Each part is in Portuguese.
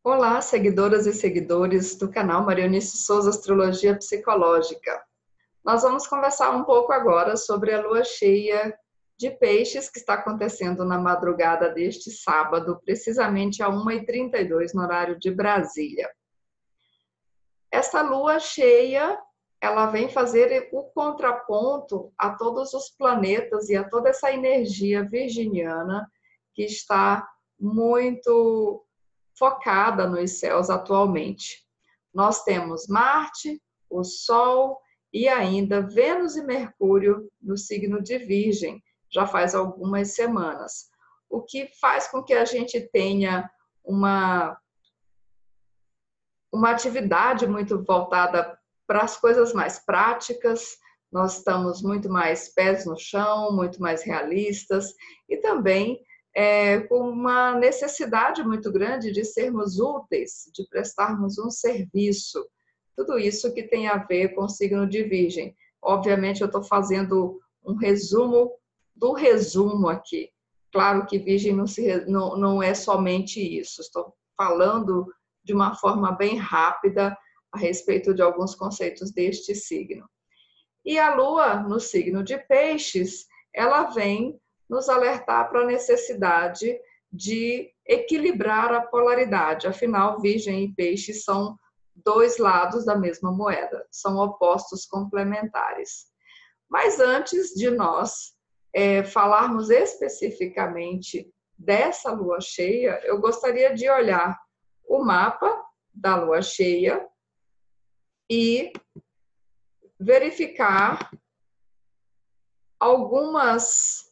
Olá, seguidoras e seguidores do canal Marionice Souza Astrologia Psicológica. Nós vamos conversar um pouco agora sobre a lua cheia de peixes que está acontecendo na madrugada deste sábado, precisamente a 1h32 no horário de Brasília. Esta lua cheia, ela vem fazer o contraponto a todos os planetas e a toda essa energia virginiana que está muito focada nos céus atualmente. Nós temos Marte, o Sol e ainda Vênus e Mercúrio no signo de Virgem, já faz algumas semanas, o que faz com que a gente tenha uma atividade muito voltada para as coisas mais práticas. Nós estamos muito mais pés no chão, muito mais realistas e também com uma necessidade muito grande de sermos úteis, de prestarmos um serviço. Tudo isso que tem a ver com o signo de Virgem. Obviamente, eu estou fazendo um resumo do resumo aqui. Claro que Virgem não é somente isso. Estou falando de uma forma bem rápida a respeito de alguns conceitos deste signo. E a Lua, no signo de Peixes, ela vem nos alertar para a necessidade de equilibrar a polaridade. Afinal, Virgem e Peixes são dois lados da mesma moeda, são opostos complementares. Mas antes de nós falarmos especificamente dessa lua cheia, eu gostaria de olhar o mapa da lua cheia e verificar alguns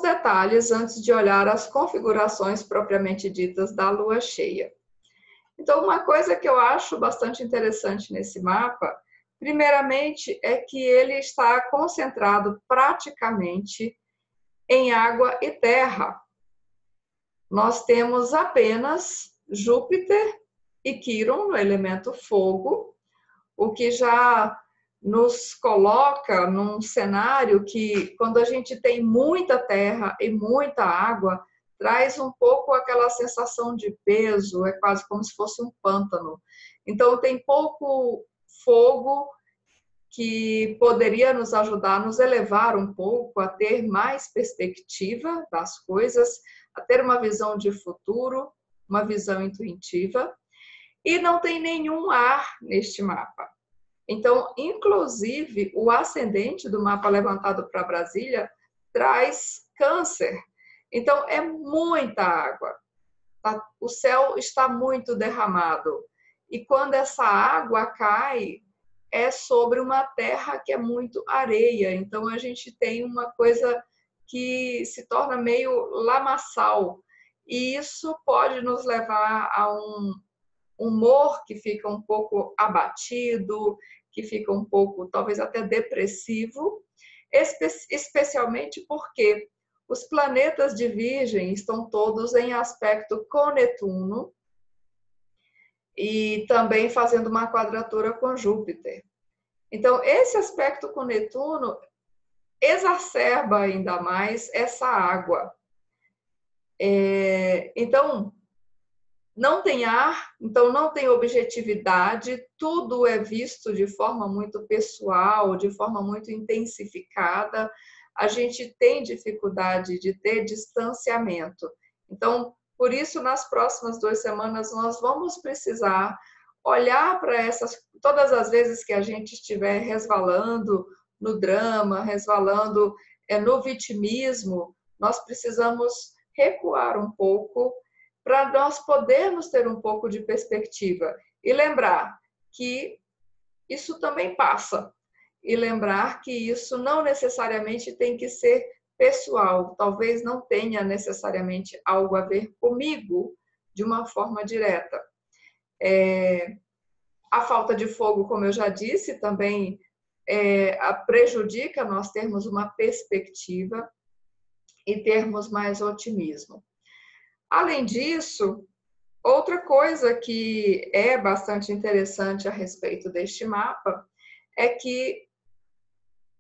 detalhes antes de olhar as configurações propriamente ditas da lua cheia. Então, uma coisa que eu acho bastante interessante nesse mapa, primeiramente, é que ele está concentrado praticamente em água e terra. Nós temos apenas Júpiter e Quirón no elemento fogo, o que já nos coloca num cenário que, quando a gente tem muita terra e muita água, traz um pouco aquela sensação de peso, é quase como se fosse um pântano. Então, tem pouco fogo que poderia nos ajudar a nos elevar um pouco, a ter mais perspectiva das coisas, a ter uma visão de futuro, uma visão intuitiva. E não tem nenhum ar neste mapa. Então, inclusive, o ascendente do mapa levantado para Brasília traz Câncer. Então, é muita água. O céu está muito derramado. E quando essa água cai, é sobre uma terra que é muito areia. Então, a gente tem uma coisa que se torna meio lamaçal. E isso pode nos levar a um humor que fica um pouco abatido, que fica um pouco, talvez até depressivo, especialmente porque os planetas de Virgem estão todos em aspecto com Netuno e também fazendo uma quadratura com Júpiter. Então, esse aspecto com Netuno exacerba ainda mais essa água. Então, não tem ar, então não tem objetividade, tudo é visto de forma muito pessoal, de forma muito intensificada. A gente tem dificuldade de ter distanciamento. Então, por isso, nas próximas 2 semanas, nós vamos precisar olhar para todas as vezes que a gente estiver resvalando no drama, resvalando no vitimismo, nós precisamos recuar um pouco para nós podermos ter um pouco de perspectiva e lembrar que isso também passa. E lembrar que isso não necessariamente tem que ser pessoal, talvez não tenha necessariamente algo a ver comigo de uma forma direta. A falta de fogo, como eu já disse, também prejudica nós termos uma perspectiva e termos mais otimismo. Além disso, outra coisa que é bastante interessante a respeito deste mapa é que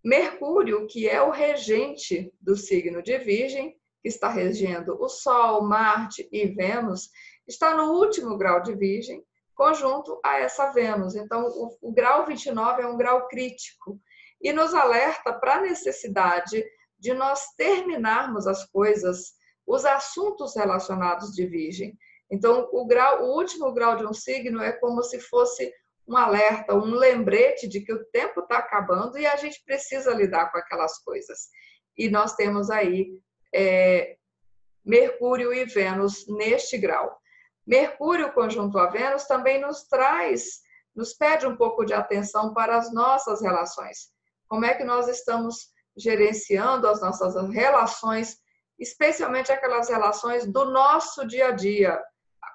Mercúrio, que é o regente do signo de Virgem, que está regendo o Sol, Marte e Vênus, está no último grau de Virgem, conjunto a essa Vênus. Então, o grau 29 é um grau crítico e nos alerta para a necessidade de nós terminarmos as coisas, os assuntos relacionados de Virgem. Então, o último grau de um signo é como se fosse um alerta, um lembrete de que o tempo está acabando e a gente precisa lidar com aquelas coisas. E nós temos aí Mercúrio e Vênus neste grau. Mercúrio conjunto a Vênus também nos pede um pouco de atenção para as nossas relações. Como é que nós estamos gerenciando as nossas relações, especialmente aquelas relações do nosso dia a dia,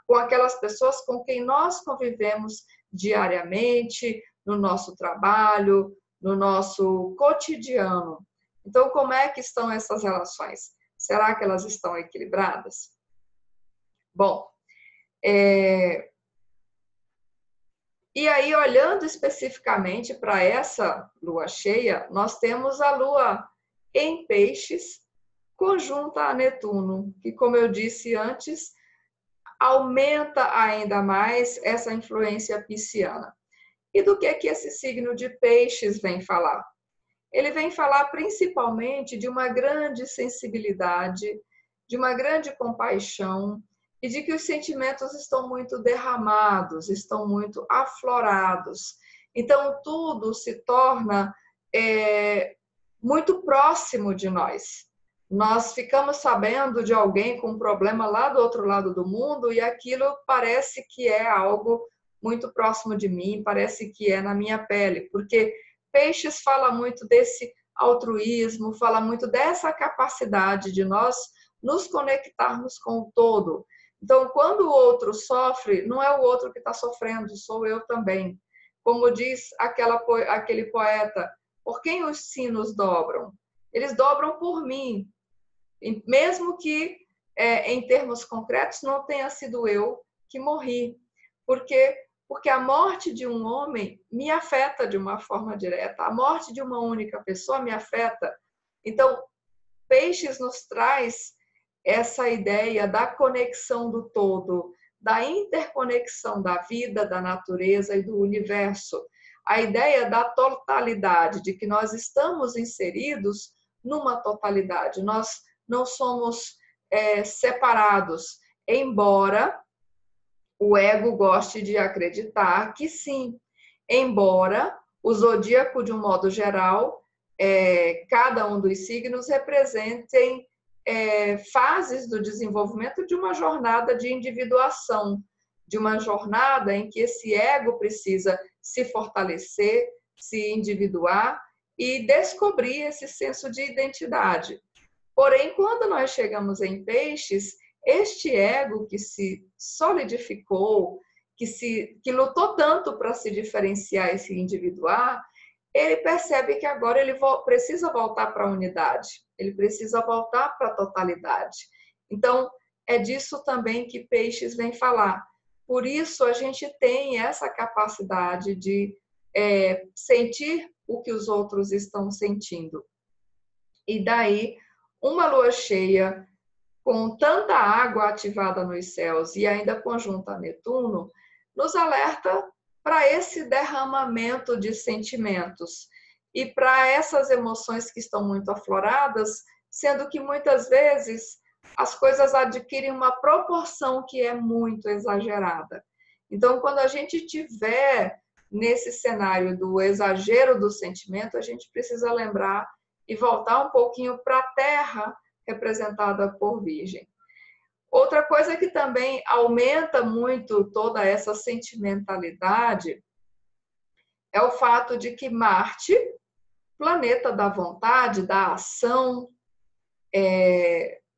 com aquelas pessoas com quem nós convivemos diariamente, no nosso trabalho, no nosso cotidiano. Então, como é que estão essas relações? Será que elas estão equilibradas? Bom, e aí, olhando especificamente para essa lua cheia, nós temos a lua em Peixes, conjunta a Netuno, que, como eu disse antes, aumenta ainda mais essa influência pisciana. E do que esse signo de Peixes vem falar? Ele vem falar principalmente de uma grande sensibilidade, de uma grande compaixão e de que os sentimentos estão muito derramados, estão muito aflorados. Então, tudo se torna muito próximo de nós. Nós ficamos sabendo de alguém com um problema lá do outro lado do mundo e aquilo parece que é algo muito próximo de mim, parece que é na minha pele, porque Peixes fala muito desse altruísmo, fala muito dessa capacidade de nós nos conectarmos com o todo. Então, quando o outro sofre, não é o outro que está sofrendo, sou eu também. Como diz aquele poeta, por quem os sinos dobram? Eles dobram por mim, mesmo que em termos concretos não tenha sido eu que morri, porque a morte de um homem me afeta de uma forma direta, a morte de uma única pessoa me afeta. Então, Peixes nos traz essa ideia da conexão do todo, da interconexão da vida, da natureza e do universo. A ideia da totalidade, de que nós estamos inseridos numa totalidade, nós não somos separados, embora o ego goste de acreditar que sim, embora o zodíaco, de um modo geral, cada um dos signos representem fases do desenvolvimento de uma jornada de individuação, de uma jornada em que esse ego precisa se fortalecer, se individuar e descobrir esse senso de identidade. Porém, quando nós chegamos em Peixes, este ego que se solidificou, que lutou tanto para se diferenciar e se individuar, ele percebe que agora ele precisa voltar para a unidade, ele precisa voltar para a totalidade. Então, é disso também que Peixes vem falar. Por isso, a gente tem essa capacidade de sentir o que os outros estão sentindo. E daí, uma lua cheia com tanta água ativada nos céus e ainda conjunta a Netuno, nos alerta para esse derramamento de sentimentos e para essas emoções que estão muito afloradas, sendo que muitas vezes as coisas adquirem uma proporção que é muito exagerada. Então, quando a gente tiver nesse cenário do exagero do sentimento, a gente precisa lembrar e voltar um pouquinho para a Terra, representada por Virgem. Outra coisa que também aumenta muito toda essa sentimentalidade é o fato de que Marte, planeta da vontade, da ação,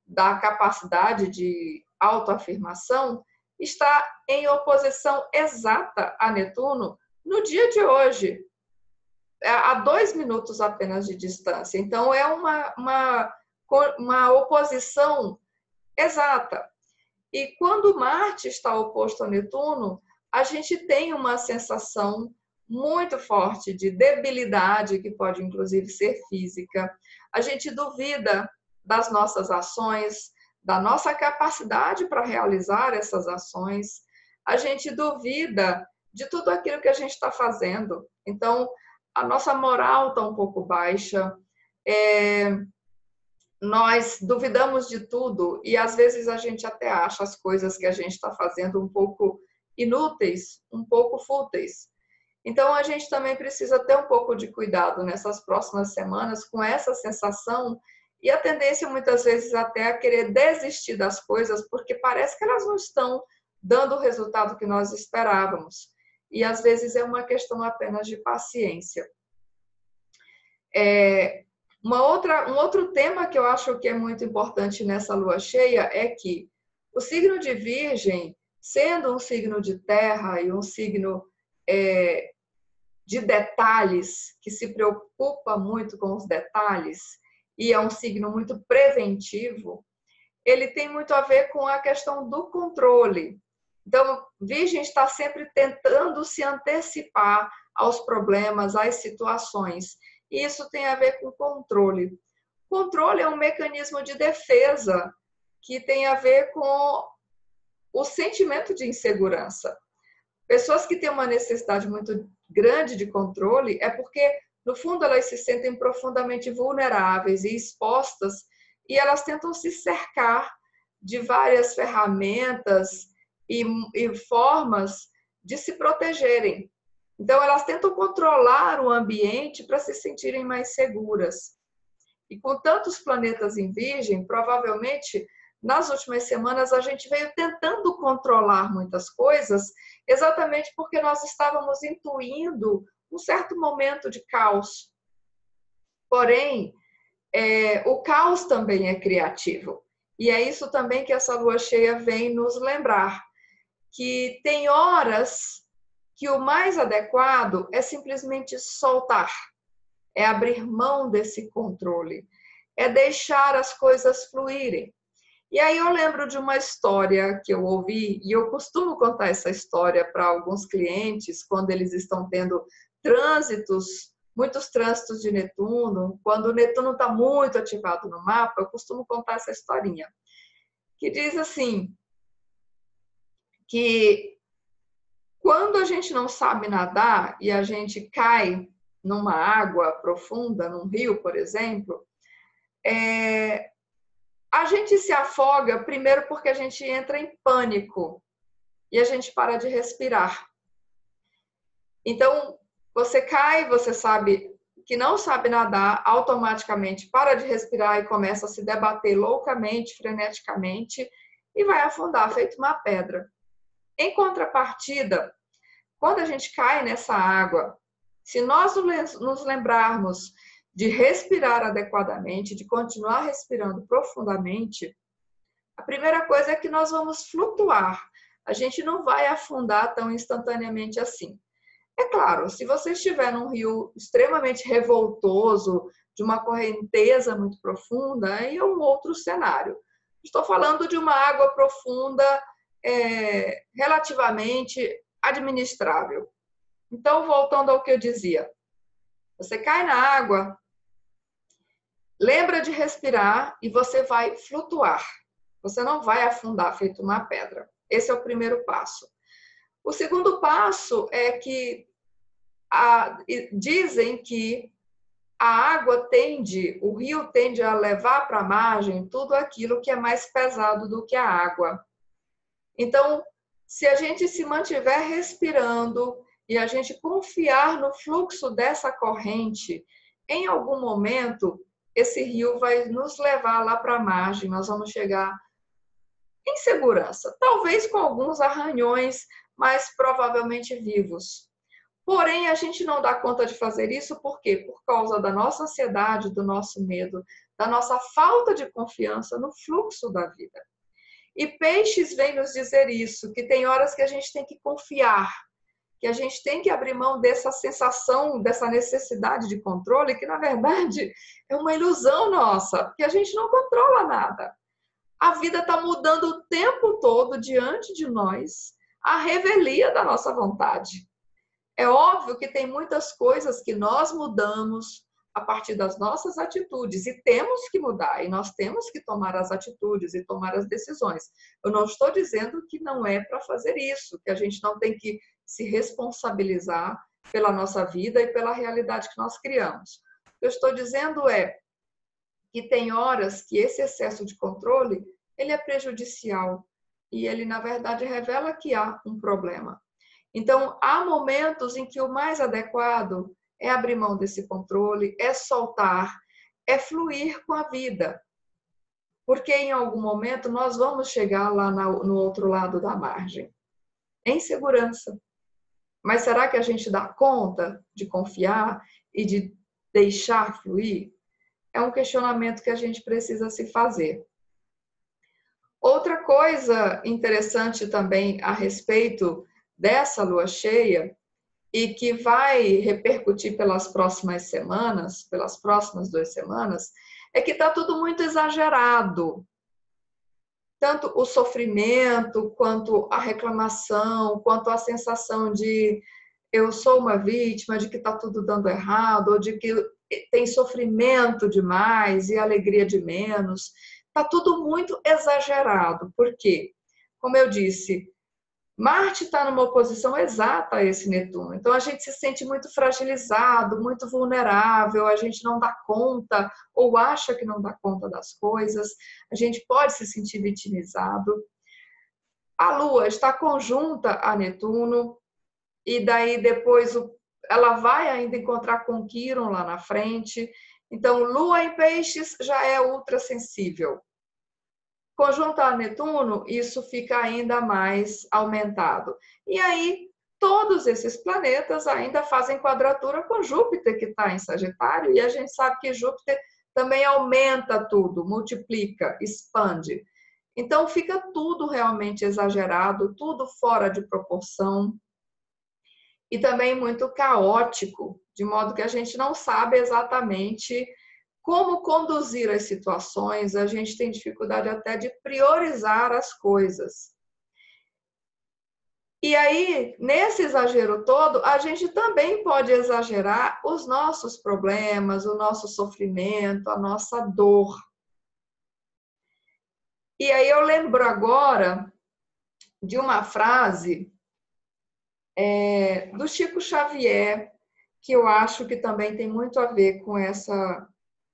da capacidade de autoafirmação, está em oposição exata a Netuno no dia de hoje, a 2 minutos apenas de distância. Então, é uma oposição exata. E quando Marte está oposto a Netuno, a gente tem uma sensação muito forte de debilidade, que pode inclusive ser física. A gente duvida das nossas ações, da nossa capacidade para realizar essas ações, a gente duvida de tudo aquilo que a gente está fazendo. Então, a nossa moral está um pouco baixa, nós duvidamos de tudo e às vezes a gente até acha as coisas que a gente está fazendo um pouco inúteis, um pouco fúteis. Então, a gente também precisa ter um pouco de cuidado nessas próximas semanas com essa sensação e a tendência muitas vezes até a querer desistir das coisas porque parece que elas não estão dando o resultado que nós esperávamos. E às vezes é uma questão apenas de paciência. Um outro tema que eu acho que é muito importante nessa lua cheia é que o signo de Virgem, sendo um signo de terra e um signo de detalhes, que se preocupa muito com os detalhes, e é um signo muito preventivo, ele tem muito a ver com a questão do controle. Então, Virgem está sempre tentando se antecipar aos problemas, às situações. E isso tem a ver com controle. Controle é um mecanismo de defesa que tem a ver com o sentimento de insegurança. Pessoas que têm uma necessidade muito grande de controle é porque, no fundo, elas se sentem profundamente vulneráveis e expostas e elas tentam se cercar de várias ferramentas e formas de se protegerem. Então, elas tentam controlar o ambiente para se sentirem mais seguras. E com tantos planetas em Virgem, provavelmente, nas últimas semanas, a gente veio tentando controlar muitas coisas, exatamente porque nós estávamos intuindo um certo momento de caos. Porém, o caos também é criativo. E é isso também que essa lua cheia vem nos lembrar, que tem horas que o mais adequado é simplesmente soltar, é abrir mão desse controle, é deixar as coisas fluírem. E aí eu lembro de uma história que eu ouvi, e eu costumo contar essa história para alguns clientes quando eles estão tendo muitos trânsitos de Netuno, quando o Netuno está muito ativado no mapa, eu costumo contar essa historinha, que diz assim, que quando a gente não sabe nadar e a gente cai numa água profunda, num rio, por exemplo, a gente se afoga primeiro porque a gente entra em pânico e a gente para de respirar. Então, você cai, você sabe que não sabe nadar, automaticamente para de respirar e começa a se debater loucamente, freneticamente e vai afundar, feito uma pedra. Em contrapartida, quando a gente cai nessa água, se nós nos lembrarmos de respirar adequadamente, de continuar respirando profundamente, a primeira coisa é que nós vamos flutuar. A gente não vai afundar tão instantaneamente assim. É claro, se você estiver num rio extremamente revoltoso, de uma correnteza muito profunda, aí é um outro cenário. Estou falando de uma água profunda relativamente administrável. Então, voltando ao que eu dizia, você cai na água, lembra de respirar e você vai flutuar. Você não vai afundar feito uma pedra. Esse é o primeiro passo. O segundo passo é que dizem que a água o rio tende a levar para a margem tudo aquilo que é mais pesado do que a água. Então, se a gente se mantiver respirando e a gente confiar no fluxo dessa corrente, em algum momento, esse rio vai nos levar lá para a margem, nós vamos chegar em segurança, talvez com alguns arranhões, mas provavelmente vivos. Porém, a gente não dá conta de fazer isso, por quê? Por causa da nossa ansiedade, do nosso medo, da nossa falta de confiança no fluxo da vida. E Peixes vem nos dizer isso, que tem horas que a gente tem que confiar, que a gente tem que abrir mão dessa sensação, dessa necessidade de controle, que na verdade é uma ilusão nossa, porque a gente não controla nada. A vida está mudando o tempo todo diante de nós, à revelia da nossa vontade. É óbvio que tem muitas coisas que nós mudamos a partir das nossas atitudes, e temos que mudar, e nós temos que tomar as atitudes e tomar as decisões. Eu não estou dizendo que não é para fazer isso, que a gente não tem que se responsabilizar pela nossa vida e pela realidade que nós criamos. O que eu estou dizendo é que tem horas que esse excesso de controle, ele é prejudicial, e ele, na verdade, revela que há um problema. Então, há momentos em que o mais adequado é abrir mão desse controle, é soltar, é fluir com a vida. Porque em algum momento nós vamos chegar lá no outro lado da margem, em segurança. Mas será que a gente dá conta de confiar e de deixar fluir? É um questionamento que a gente precisa se fazer. Outra coisa interessante também a respeito dessa lua cheia, e que vai repercutir pelas próximas semanas, pelas próximas 2 semanas, é que está tudo muito exagerado. Tanto o sofrimento, quanto a reclamação, quanto a sensação de eu sou uma vítima, de que está tudo dando errado, ou de que tem sofrimento demais e alegria de menos. Está tudo muito exagerado. Por quê? Como eu disse, Marte está numa oposição exata a esse Netuno. Então, a gente se sente muito fragilizado, muito vulnerável, a gente não dá conta ou acha que não dá conta das coisas, a gente pode se sentir vitimizado. A Lua está conjunta a Netuno, e daí depois ela vai ainda encontrar com Quiron lá na frente. Então, Lua em Peixes já é ultrassensível. Conjunto a Netuno, isso fica ainda mais aumentado. E aí, todos esses planetas ainda fazem quadratura com Júpiter, que está em Sagitário, e a gente sabe que Júpiter também aumenta tudo, multiplica, expande. Então, fica tudo realmente exagerado, tudo fora de proporção e também muito caótico, de modo que a gente não sabe exatamente como conduzir as situações, a gente tem dificuldade até de priorizar as coisas. E aí, nesse exagero todo, a gente também pode exagerar os nossos problemas, o nosso sofrimento, a nossa dor. E aí eu lembro agora de uma frase do Chico Xavier, que eu acho que também tem muito a ver com essa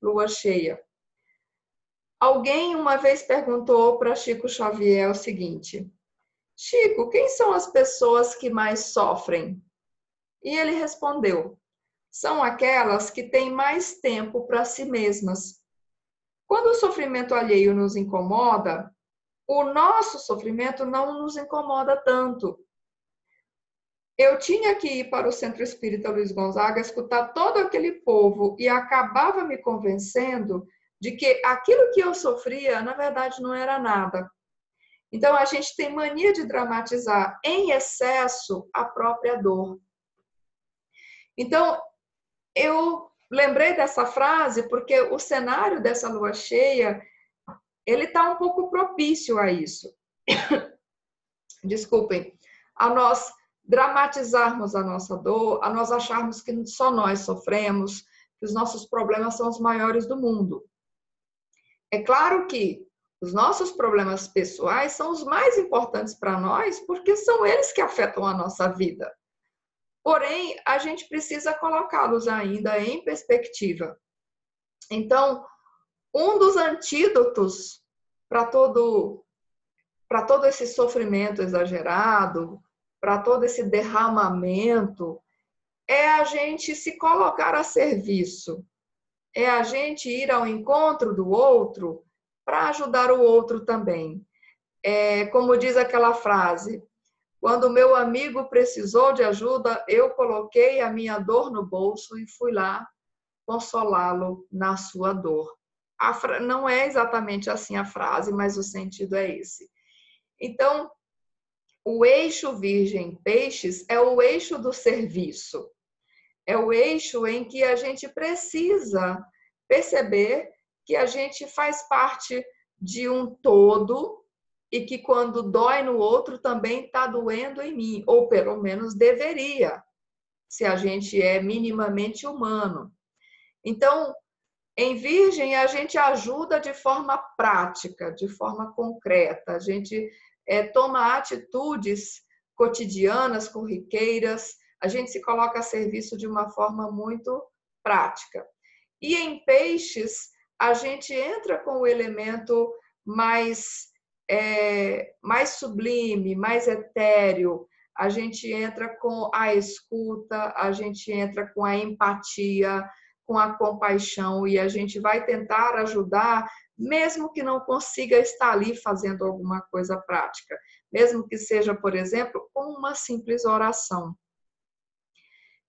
lua cheia. Alguém uma vez perguntou para Chico Xavier o seguinte: Chico, quem são as pessoas que mais sofrem? E ele respondeu: são aquelas que têm mais tempo para si mesmas. Quando o sofrimento alheio nos incomoda, o nosso sofrimento não nos incomoda tanto. Eu tinha que ir para o Centro Espírita Luiz Gonzaga, escutar todo aquele povo e acabava me convencendo de que aquilo que eu sofria, na verdade, não era nada. Então, a gente tem mania de dramatizar em excesso a própria dor. Então, eu lembrei dessa frase porque o cenário dessa lua cheia, ele está um pouco propício a isso. Desculpem, a nós dramatizarmos a nossa dor, a nós acharmos que só nós sofremos, que os nossos problemas são os maiores do mundo. É claro que os nossos problemas pessoais são os mais importantes para nós, porque são eles que afetam a nossa vida. Porém, a gente precisa colocá-los ainda em perspectiva. Então, um dos antídotos para todo esse sofrimento exagerado, para todo esse derramamento, é a gente se colocar a serviço, é a gente ir ao encontro do outro para ajudar o outro também. Como diz aquela frase, quando o meu amigo precisou de ajuda, eu coloquei a minha dor no bolso e fui lá consolá-lo na sua dor. Não é exatamente assim a frase, mas o sentido é esse. Então, o eixo Virgem-Peixes é o eixo do serviço. É o eixo em que a gente precisa perceber que a gente faz parte de um todo e que quando dói no outro também está doendo em mim, ou pelo menos deveria, se a gente é minimamente humano. Então, em Virgem, a gente ajuda de forma prática, de forma concreta. A gente toma atitudes cotidianas, corriqueiras. A gente se coloca a serviço de uma forma muito prática. E em Peixes, a gente entra com o elemento mais sublime, mais etéreo. A gente entra com a escuta, a gente entra com a empatia, com a compaixão, e a gente vai tentar ajudar, mesmo que não consiga estar ali fazendo alguma coisa prática, mesmo que seja, por exemplo, uma simples oração.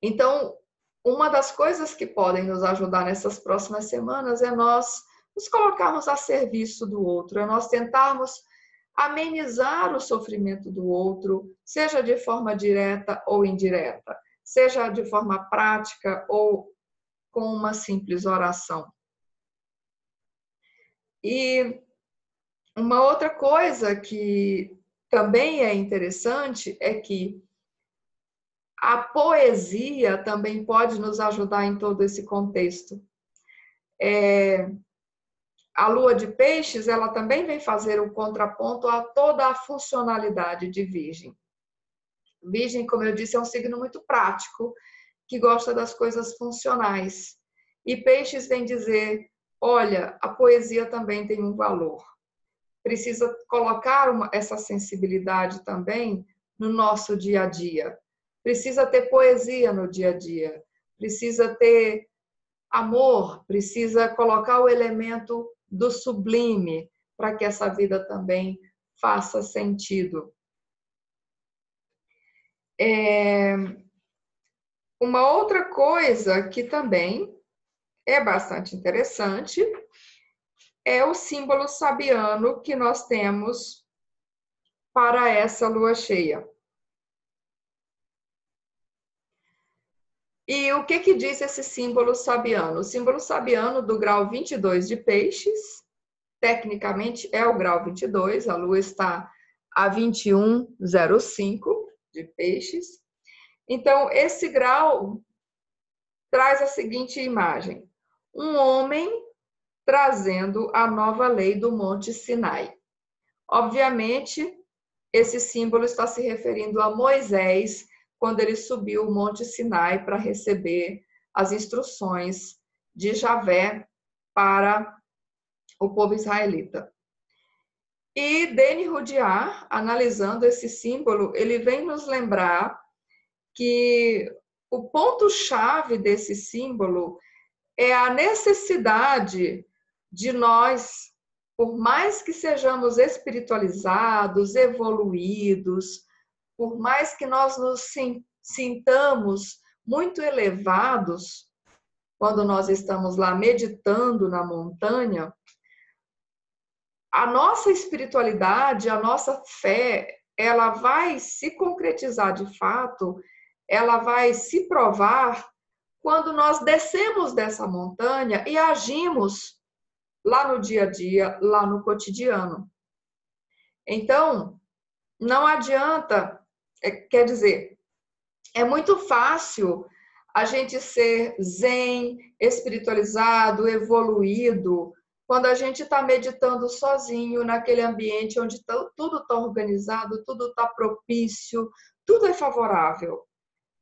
Então, uma das coisas que podem nos ajudar nessas próximas semanas é nós nos colocarmos a serviço do outro, é nós tentarmos amenizar o sofrimento do outro, seja de forma direta ou indireta, seja de forma prática ou com uma simples oração. E uma outra coisa que também é interessante é que a poesia também pode nos ajudar em todo esse contexto. A lua de Peixes, ela também vem fazer um contraponto a toda a funcionalidade de Virgem. Virgem, como eu disse, é um signo muito prático, que gosta das coisas funcionais. E Peixes vem dizer, olha, a poesia também tem um valor. Precisa colocar essa sensibilidade também no nosso dia a dia. Precisa ter poesia no dia a dia. Precisa ter amor, precisa colocar o elemento do sublime para que essa vida também faça sentido. Uma outra coisa que também é bastante interessante é o símbolo sabiano que nós temos para essa lua cheia. E o que diz esse símbolo sabiano? O símbolo sabiano do grau 22 de Peixes, tecnicamente é o grau 22, a lua está a 21,05 de Peixes. Então, esse grau traz a seguinte imagem: um homem trazendo a nova lei do Monte Sinai. Obviamente, esse símbolo está se referindo a Moisés, quando ele subiu o Monte Sinai para receber as instruções de Javé para o povo israelita. E Denis Rudyard, analisando esse símbolo, ele vem nos lembrar que o ponto-chave desse símbolo é a necessidade de nós, por mais que sejamos espiritualizados, evoluídos, por mais que nós nos sintamos muito elevados, quando nós estamos lá meditando na montanha, a nossa espiritualidade, a nossa fé, ela vai se concretizar de fato, ela vai se provar quando nós descemos dessa montanha e agimos lá no dia a dia, lá no cotidiano. Então, não adianta, quer dizer, é muito fácil a gente ser zen, espiritualizado, evoluído, quando a gente está meditando sozinho naquele ambiente onde tudo está organizado, tudo está propício, tudo é favorável.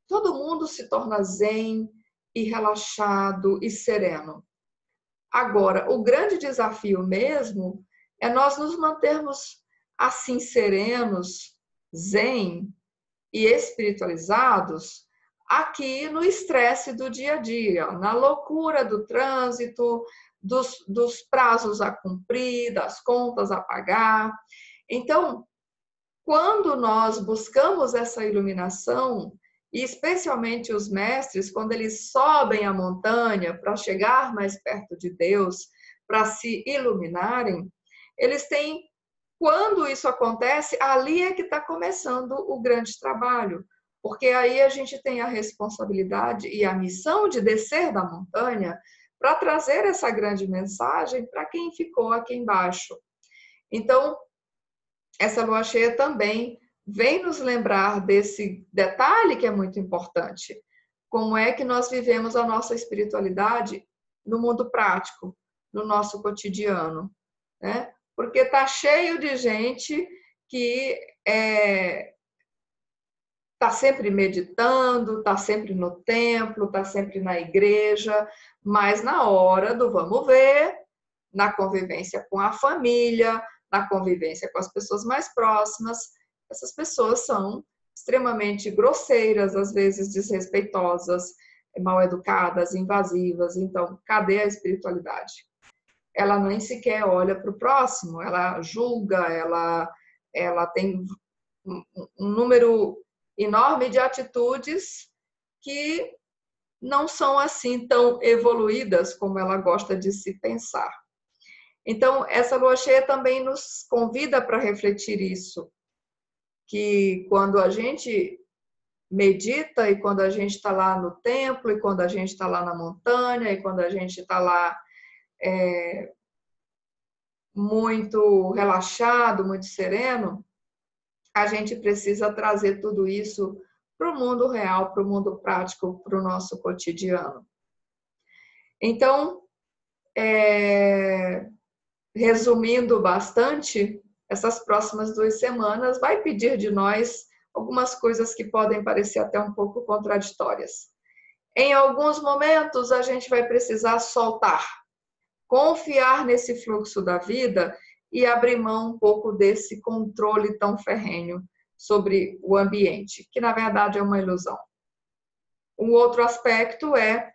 Todo mundo se torna zen e relaxado e sereno. Agora, o grande desafio mesmo é nós nos mantermos assim serenos, zen e espiritualizados aqui no estresse do dia a dia, na loucura do trânsito, dos prazos a cumprir, das contas a pagar. Então, quando nós buscamos essa iluminação, e especialmente os mestres, quando eles sobem a montanha para chegar mais perto de Deus, para se iluminarem, eles têm, quando isso acontece, ali é que está começando o grande trabalho, porque aí a gente tem a responsabilidade e a missão de descer da montanha para trazer essa grande mensagem para quem ficou aqui embaixo. Então, essa lua cheia também vem nos lembrar desse detalhe que é muito importante. Como é que nós vivemos a nossa espiritualidade no mundo prático, no nosso cotidiano, né? Porque está cheio de gente que está sempre meditando, está sempre no templo, está sempre na igreja, mas na hora do vamos ver, na convivência com a família, na convivência com as pessoas mais próximas, essas pessoas são extremamente grosseiras, às vezes desrespeitosas, mal educadas, invasivas. Então, cadê a espiritualidade? Ela nem sequer olha para o próximo, ela julga, ela tem um número enorme de atitudes que não são assim tão evoluídas como ela gosta de se pensar. Então, essa lua cheia também nos convida para refletir isso, que quando a gente medita e quando a gente está lá no templo e quando a gente está lá na montanha e quando a gente está lá muito relaxado, muito sereno, a gente precisa trazer tudo isso para o mundo real, para o mundo prático, para o nosso cotidiano. Então, resumindo bastante, essas próximas 2 semanas vai pedir de nós algumas coisas que podem parecer até um pouco contraditórias. Em alguns momentos, a gente vai precisar soltar, confiar nesse fluxo da vida e abrir mão um pouco desse controle tão ferrenho sobre o ambiente, que na verdade é uma ilusão. Um outro aspecto é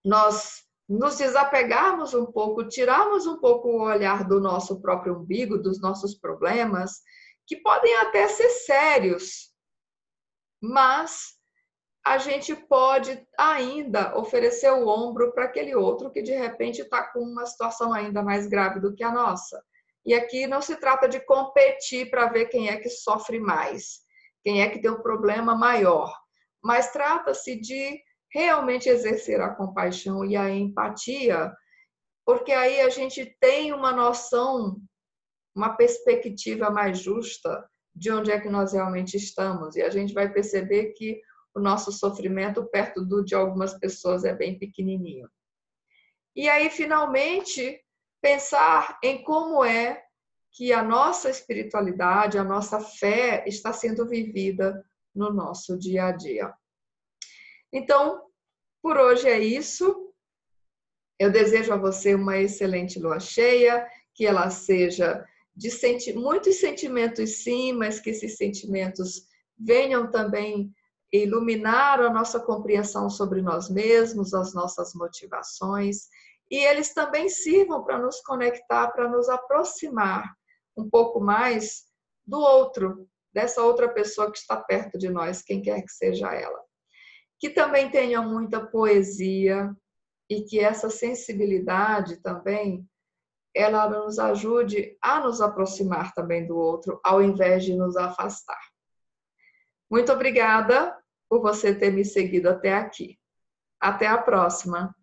nós nos desapegarmos um pouco, tirarmos um pouco o olhar do nosso próprio umbigo, dos nossos problemas, que podem até ser sérios, mas a gente pode ainda oferecer o ombro para aquele outro que de repente está com uma situação ainda mais grave do que a nossa. E aqui não se trata de competir para ver quem é que sofre mais, quem é que tem um problema maior, mas trata-se de realmente exercer a compaixão e a empatia, porque aí a gente tem uma noção, uma perspectiva mais justa de onde é que nós realmente estamos, e a gente vai perceber que o nosso sofrimento perto do de algumas pessoas é bem pequenininho. E aí, finalmente, pensar em como é que a nossa espiritualidade, a nossa fé está sendo vivida no nosso dia a dia. Então, por hoje é isso. Eu desejo a você uma excelente lua cheia, que ela seja de muitos sentimentos sim, mas que esses sentimentos venham também iluminar a nossa compreensão sobre nós mesmos, as nossas motivações, e eles também sirvam para nos conectar, para nos aproximar um pouco mais do outro, dessa outra pessoa que está perto de nós, quem quer que seja ela. Que também tenha muita poesia e que essa sensibilidade também, ela nos ajude a nos aproximar também do outro, ao invés de nos afastar. Muito obrigada por você ter me seguido até aqui. Até a próxima!